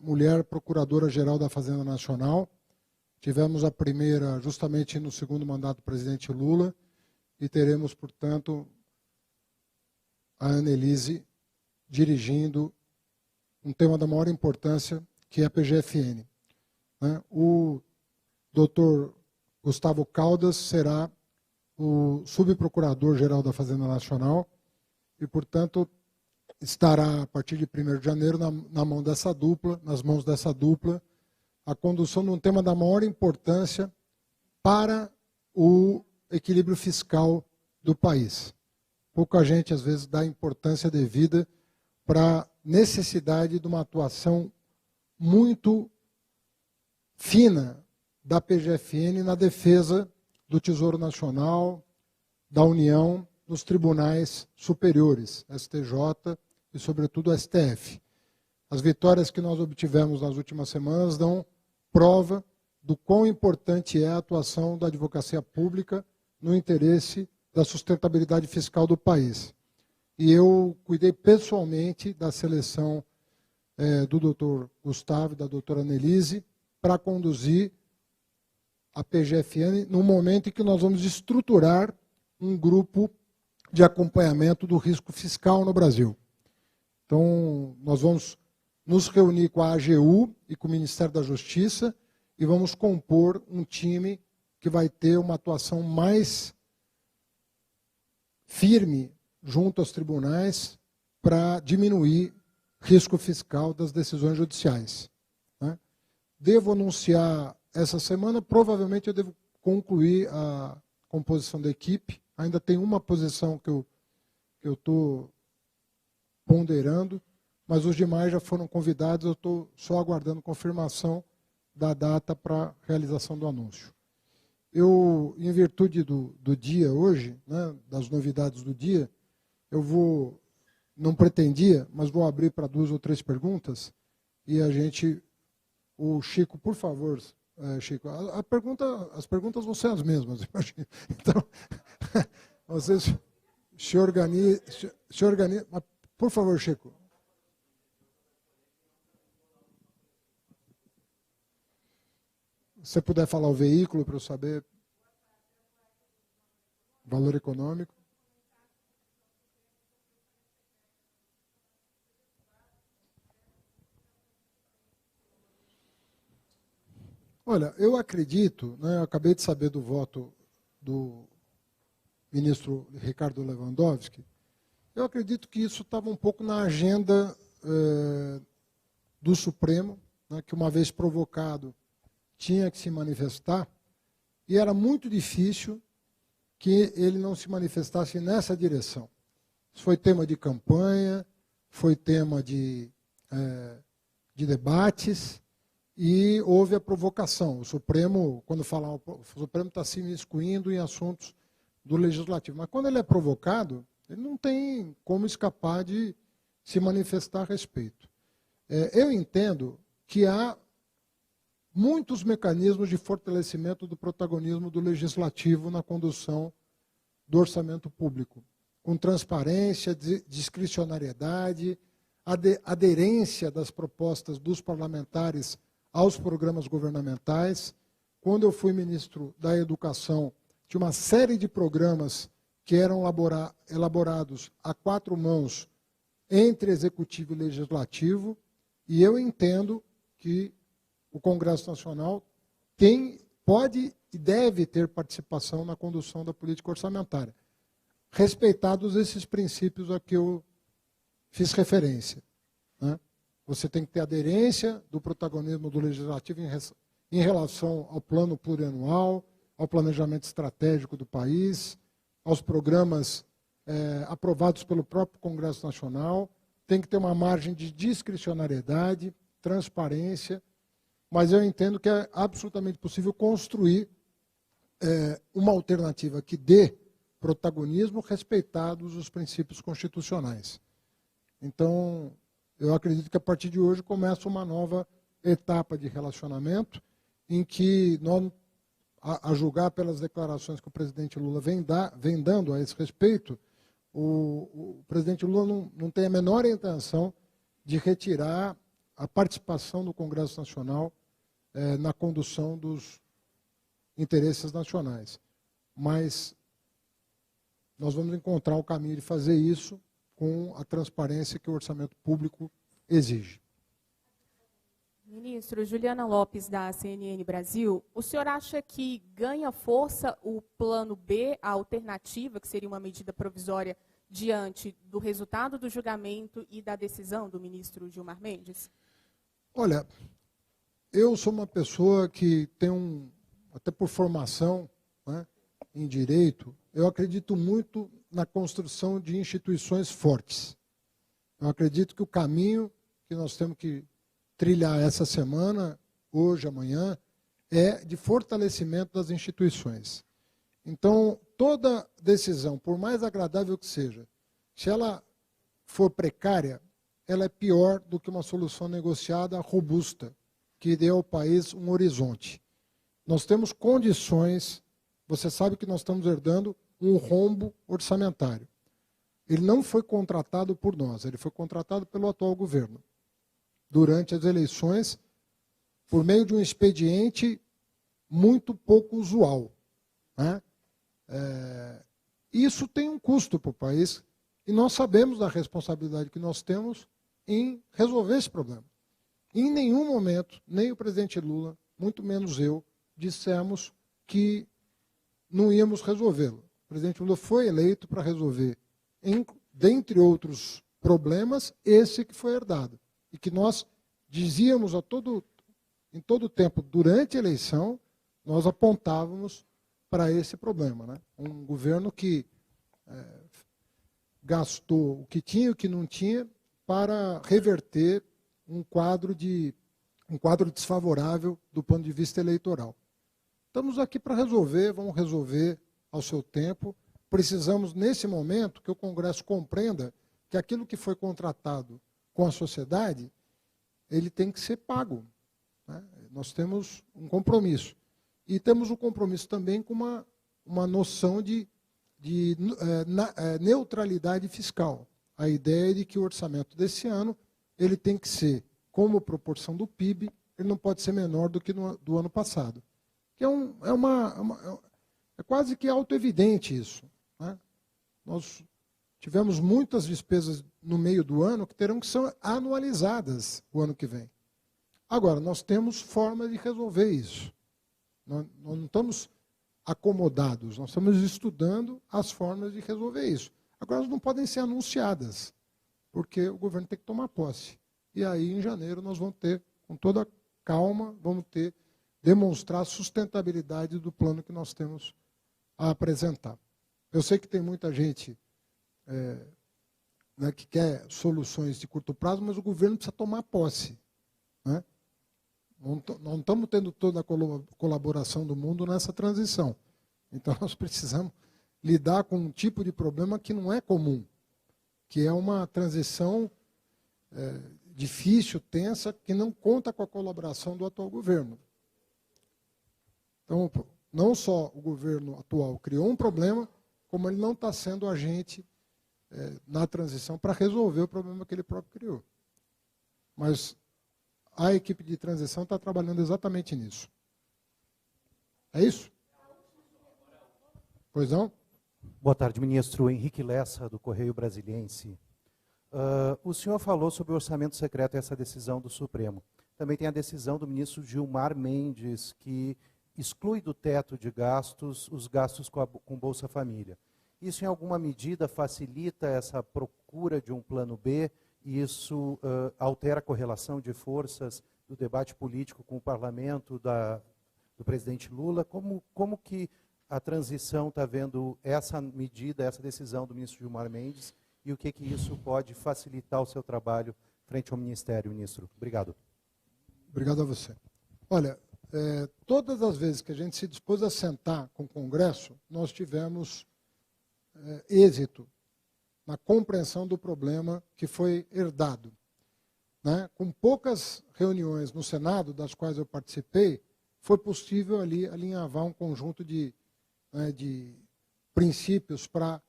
mulher procuradora-geral da Fazenda Nacional. Tivemos a primeira justamente no segundo mandato do presidente Lula e teremos, portanto, a Annelise dirigindo um tema da maior importância, que é a PGFN. O doutor Gustavo Caldas será o subprocurador-geral da Fazenda Nacional e, portanto, estará, a partir de 1º de janeiro, nas mãos dessa dupla, a condução de um tema da maior importância para o equilíbrio fiscal do país. Pouca gente, às vezes, dá importância devida para a necessidade de uma atuação muito fina da PGFN na defesa do Tesouro Nacional, da União, nos tribunais superiores, STJ e, sobretudo, STF. As vitórias que nós obtivemos nas últimas semanas dão prova do quão importante é a atuação da advocacia pública no interesse da sustentabilidade fiscal do país. E eu cuidei pessoalmente da seleção do doutor Gustavo e da doutora Annelise para conduzir a PGFN no momento em que nós vamos estruturar um grupo de acompanhamento do risco fiscal no Brasil. Então, nós vamos nos reunir com a AGU e com o Ministério da Justiça e vamos compor um time que vai ter uma atuação mais firme junto aos tribunais para diminuir risco fiscal das decisões judiciais. Devo anunciar essa semana, provavelmente eu devo concluir a composição da equipe. Ainda tem uma posição que eu estou ponderando, mas os demais já foram convidados, eu estou só aguardando confirmação da data para a realização do anúncio. Eu, em virtude do dia hoje, das novidades do dia, eu vou, não pretendia, mas vou abrir para 2 ou 3 perguntas, e o Chico, por favor, Chico, as perguntas vão ser as mesmas, imagina. Então, vocês se organizem, mas, por favor, Chico. Se você puder falar o veículo para eu saber. Valor econômico. Olha, eu acredito, eu acabei de saber do voto do ministro Ricardo Lewandowski, eu acredito que isso estava um pouco na agenda do Supremo, que uma vez provocado tinha que se manifestar, e era muito difícil que ele não se manifestasse nessa direção. Isso foi tema de campanha, foi tema de debates, e houve a provocação. O Supremo, quando falar, o Supremo está se miscuindo em assuntos do Legislativo. Mas quando ele é provocado, ele não tem como escapar de se manifestar a respeito. Eu entendo que há muitos mecanismos de fortalecimento do protagonismo do Legislativo na condução do orçamento público, com transparência, discricionariedade, aderência das propostas dos parlamentares aos programas governamentais. Quando eu fui ministro da Educação, tinha uma série de programas que eram elaborados a 4 mãos entre Executivo e Legislativo, e eu entendo que o Congresso Nacional pode e deve ter participação na condução da política orçamentária, respeitados esses princípios a que eu fiz referência. Você tem que ter aderência do protagonismo do Legislativo em relação ao plano plurianual, ao planejamento estratégico do país, aos programas aprovados pelo próprio Congresso Nacional, tem que ter uma margem de discricionariedade, transparência, mas eu entendo que é absolutamente possível construir uma alternativa que dê protagonismo respeitados os princípios constitucionais. Então, eu acredito que a partir de hoje começa uma nova etapa de relacionamento em que nós, a julgar pelas declarações que o presidente Lula vem dando a esse respeito, o presidente Lula não tem a menor intenção de retirar a participação do Congresso Nacional na condução dos interesses nacionais. Mas nós vamos encontrar o caminho de fazer isso com a transparência que o orçamento público exige. Ministro, Juliana Lopes, da CNN Brasil, o senhor acha que ganha força o plano B, a alternativa, que seria uma medida provisória, diante do resultado do julgamento e da decisão do ministro Gilmar Mendes? Olha, eu sou uma pessoa que tem até por formação, né, em direito, eu acredito muito na construção de instituições fortes. Eu acredito que o caminho que nós temos que trilhar essa semana, hoje, amanhã, é de fortalecimento das instituições. Então, toda decisão, por mais agradável que seja, se ela for precária, ela é pior do que uma solução negociada robusta, que dê ao país um horizonte. Nós temos condições, você sabe que nós estamos herdando um rombo orçamentário. Ele não foi contratado por nós, ele foi contratado pelo atual governo. Durante as eleições, por meio de um expediente muito pouco usual, né? Isso tem um custo para o país e nós sabemos da responsabilidade que nós temos em resolver esse problema. Em nenhum momento, nem o presidente Lula, muito menos eu, dissemos que não íamos resolvê-lo. O presidente Lula foi eleito para resolver, dentre outros problemas, esse que foi herdado. E que nós dizíamos em todo o tempo, durante a eleição, nós apontávamos para esse problema, né? Um governo que gastou o que tinha e o que não tinha para reverter um quadro desfavorável do ponto de vista eleitoral. Estamos aqui para resolver, vamos resolver ao seu tempo. Precisamos, nesse momento, que o Congresso compreenda que aquilo que foi contratado com a sociedade, ele tem que ser pago, né? Nós temos um compromisso. E temos um compromisso também com uma noção de neutralidade fiscal. A ideia é de que o orçamento desse ano ele tem que ser, como proporção do PIB, ele não pode ser menor do que do ano passado. Que é quase que autoevidente isso, né? Nós tivemos muitas despesas no meio do ano que terão que ser anualizadas o ano que vem. Agora, nós temos formas de resolver isso. Nós não estamos acomodados, nós estamos estudando as formas de resolver isso. Agora, elas não podem ser anunciadas, porque o governo tem que tomar posse. E aí, em janeiro, nós vamos ter, com toda calma, demonstrar a sustentabilidade do plano que nós temos a apresentar. Eu sei que tem muita gente né, que quer soluções de curto prazo, mas o governo precisa tomar posse, né? Não estamos tendo toda a colaboração do mundo nessa transição. Então, nós precisamos lidar com um tipo de problema que não é comum, que é uma transição difícil, tensa, que não conta com a colaboração do atual governo. Então, não só o governo atual criou um problema, como ele não está sendo agente na transição para resolver o problema que ele próprio criou. Mas a equipe de transição está trabalhando exatamente nisso. É isso? Pois não? Boa tarde, ministro. Henrique Lessa, do Correio Brasiliense. O senhor falou sobre o orçamento secreto e essa decisão do Supremo. Também tem a decisão do ministro Gilmar Mendes, que exclui do teto de gastos os gastos com Bolsa Família. Isso, em alguma medida, facilita essa procura de um plano B e isso altera a correlação de forças do debate político com o parlamento do presidente Lula? Como que a transição está vendo essa medida, essa decisão do ministro Gilmar Mendes e o que isso pode facilitar o seu trabalho frente ao Ministério, ministro? Obrigado. Obrigado a você. Olha, todas as vezes que a gente se dispôs a sentar com o Congresso, nós tivemos êxito na compreensão do problema que foi herdado, né? Com poucas reuniões no Senado, das quais eu participei, foi possível ali alinhavar um conjunto de princípios para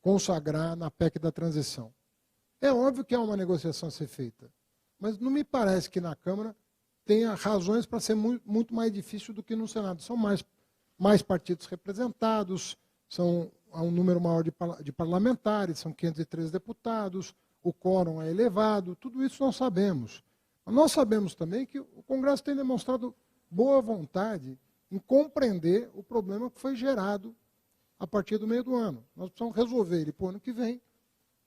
consagrar na PEC da transição. É óbvio que há uma negociação a ser feita, mas não me parece que na Câmara tenha razões para ser muito mais difícil do que no Senado. São mais partidos representados, há um número maior de parlamentares, são 503 deputados, o quórum é elevado, tudo isso nós sabemos. Mas nós sabemos também que o Congresso tem demonstrado boa vontade em compreender o problema que foi gerado a partir do meio do ano. Nós precisamos resolver ele para o ano que vem,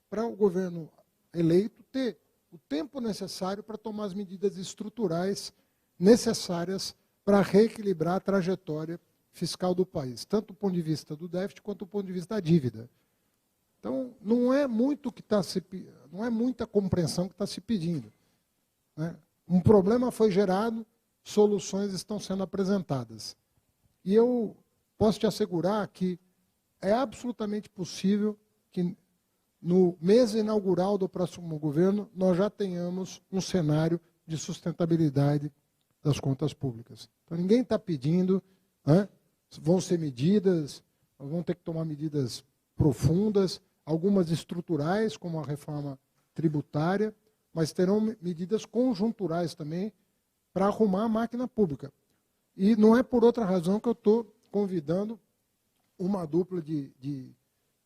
para o governo eleito ter o tempo necessário para tomar as medidas estruturais necessárias para reequilibrar a trajetória fiscal do país, tanto do ponto de vista do déficit quanto do ponto de vista da dívida. Então, não é muita compreensão que está se pedindo, né? Um problema foi gerado, soluções estão sendo apresentadas. E eu posso te assegurar que é absolutamente possível que no mês inaugural do próximo governo nós já tenhamos um cenário de sustentabilidade das contas públicas. Então, ninguém está pedindo, né? Vão ser medidas, nós vamos ter que tomar medidas profundas, algumas estruturais, como a reforma tributária, mas terão medidas conjunturais também para arrumar a máquina pública. E não é por outra razão que eu estou convidando uma dupla de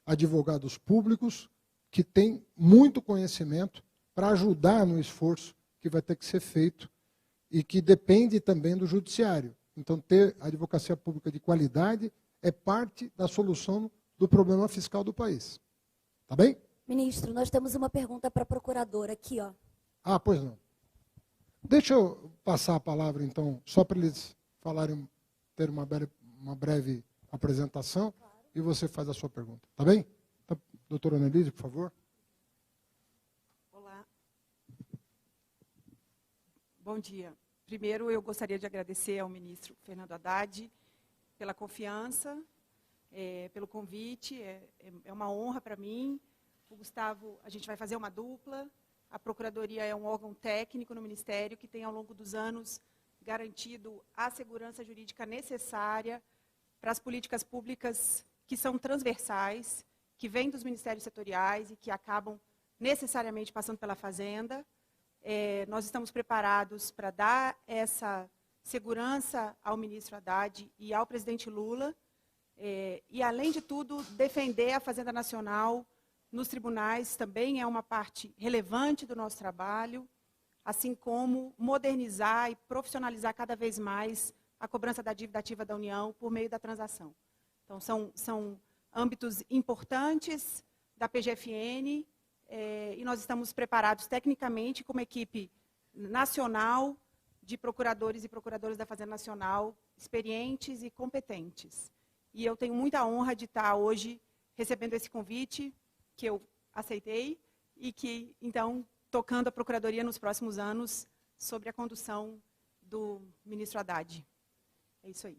advogados públicos que tem muito conhecimento para ajudar no esforço que vai ter que ser feito e que depende também do judiciário. Então, ter advocacia pública de qualidade é parte da solução do problema fiscal do país. Tá bem? Ministro, nós temos uma pergunta para a procuradora aqui, ó. Ah, pois não. Deixa eu passar a palavra, então, só para eles falarem, ter uma breve apresentação, claro. E você faz a sua pergunta. Tá bem? Então, doutora Annelise, por favor. Olá. Bom dia. Primeiro, eu gostaria de agradecer ao ministro Fernando Haddad pela confiança, pelo convite. É uma honra para mim. O Gustavo, a gente vai fazer uma dupla. A Procuradoria é um órgão técnico no Ministério que tem, ao longo dos anos, garantido a segurança jurídica necessária para as políticas públicas que são transversais, que vêm dos ministérios setoriais e que acabam necessariamente passando pela Fazenda. Nós estamos preparados para dar essa segurança ao ministro Haddad e ao presidente Lula, e, além de tudo, defender a Fazenda Nacional nos tribunais também é uma parte relevante do nosso trabalho, assim como modernizar e profissionalizar cada vez mais a cobrança da dívida ativa da União por meio da transação. Então, são âmbitos importantes da PGFN, e nós estamos preparados tecnicamente com uma equipe nacional de procuradores e procuradoras da Fazenda Nacional, experientes e competentes. E eu tenho muita honra de estar hoje recebendo esse convite, que eu aceitei, e que, então, tocando a Procuradoria nos próximos anos sobre a condução do ministro Haddad. É isso aí.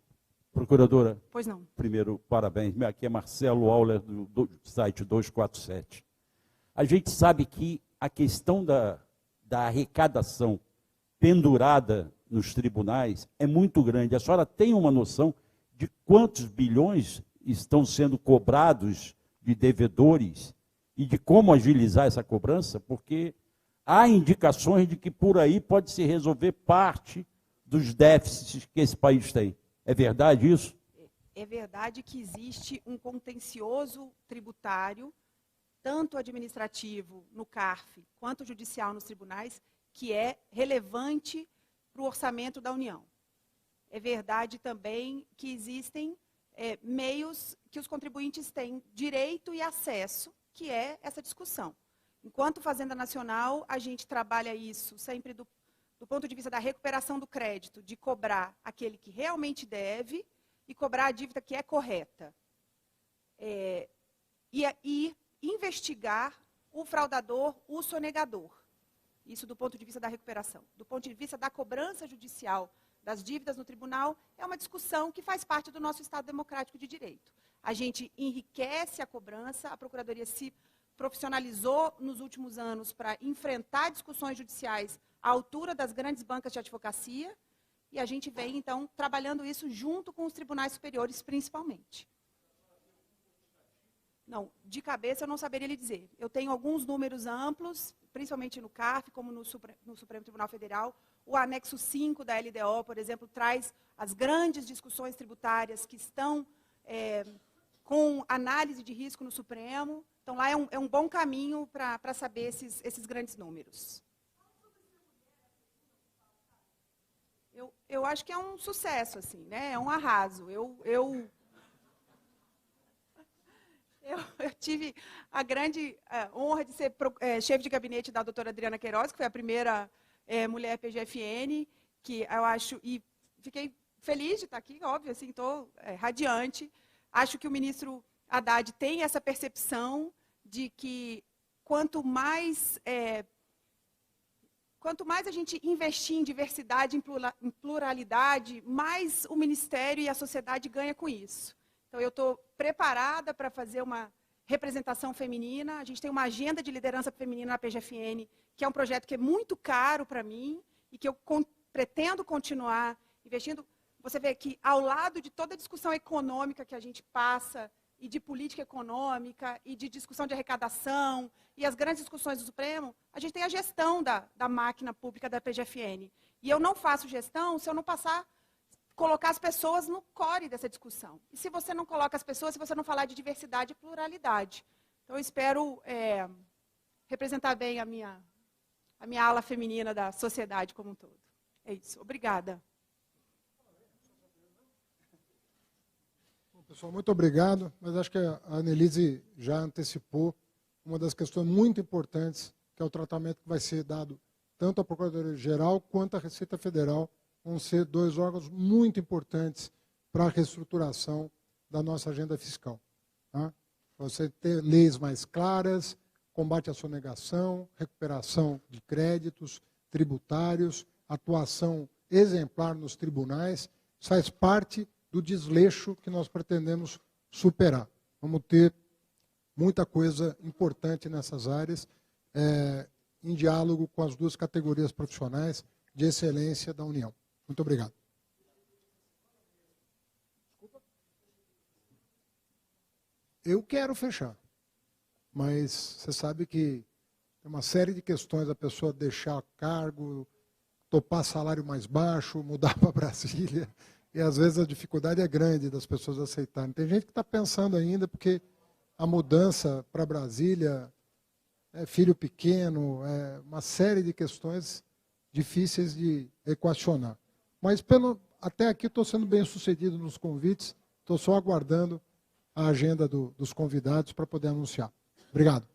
Procuradora. Pois não. Primeiro, parabéns. Aqui é Marcelo Auler, do site 247. A gente sabe que a questão da arrecadação pendurada nos tribunais é muito grande. A senhora tem uma noção de quantos bilhões estão sendo cobrados de devedores e de como agilizar essa cobrança? Porque há indicações de que por aí pode se resolver parte dos déficits que esse país tem. É verdade isso? É verdade que existe um contencioso tributário, tanto administrativo no CARF, quanto judicial nos tribunais, que é relevante para o orçamento da União. É verdade também que existem meios que os contribuintes têm direito e acesso, que é essa discussão. Enquanto Fazenda Nacional, a gente trabalha isso sempre do ponto de vista da recuperação do crédito, de cobrar aquele que realmente deve e cobrar a dívida que é correta. E investigar o fraudador, o sonegador. Isso do ponto de vista da recuperação. Do ponto de vista da cobrança judicial das dívidas no tribunal, é uma discussão que faz parte do nosso Estado democrático de direito. A gente enriquece a cobrança, a Procuradoria se profissionalizou nos últimos anos para enfrentar discussões judiciais à altura das grandes bancas de advocacia, e a gente vem, então, trabalhando isso junto com os tribunais superiores, principalmente. Não, de cabeça eu não saberia lhe dizer. Eu tenho alguns números amplos, principalmente no CARF, como no Supremo Tribunal Federal. O anexo 5 da LDO, por exemplo, traz as grandes discussões tributárias que estão com análise de risco no Supremo. Então, lá é um bom caminho para saber esses grandes números. Eu acho que é um sucesso, assim, né? É um arraso. Eu tive a grande honra de ser chefe de gabinete da doutora Adriana Queiroz, que foi a primeira mulher PGFN, que eu acho, e fiquei feliz de estar aqui, óbvio, assim, estou radiante. Acho que o ministro Haddad tem essa percepção de que quanto mais a gente investir em diversidade, em pluralidade, mais o Ministério e a sociedade ganham com isso. Então, eu estou preparada para fazer uma representação feminina. A gente tem uma agenda de liderança feminina na PGFN, que é um projeto que é muito caro para mim e que eu pretendo continuar investindo. Você vê que, ao lado de toda a discussão econômica que a gente passa, e de política econômica, e de discussão de arrecadação, e as grandes discussões do Supremo, a gente tem a gestão da máquina pública da PGFN. E eu não faço gestão se eu não colocar as pessoas no core dessa discussão. E se você não coloca as pessoas, se você não falar de diversidade e pluralidade. Então, eu espero representar bem a minha ala feminina da sociedade como um todo. É isso. Obrigada. Pessoal, muito obrigado, mas acho que a Annelise já antecipou uma das questões muito importantes, que é o tratamento que vai ser dado tanto à Procuradoria-Geral quanto à Receita Federal. Vão ser dois órgãos muito importantes para a reestruturação da nossa agenda fiscal. Tá? Você ter leis mais claras, combate à sonegação, recuperação de créditos tributários, atuação exemplar nos tribunais, isso faz parte do desleixo que nós pretendemos superar. Vamos ter muita coisa importante nessas áreas, em diálogo com as duas categorias profissionais de excelência da União. Muito obrigado. Eu quero fechar, mas você sabe que tem uma série de questões, a pessoa deixar cargo, topar salário mais baixo, mudar para Brasília. E, às vezes, a dificuldade é grande das pessoas aceitarem. Tem gente que está pensando ainda, porque a mudança para Brasília é filho pequeno, é uma série de questões difíceis de equacionar. Mas, até aqui, estou sendo bem sucedido nos convites, estou só aguardando a agenda dos convidados para poder anunciar. Obrigado.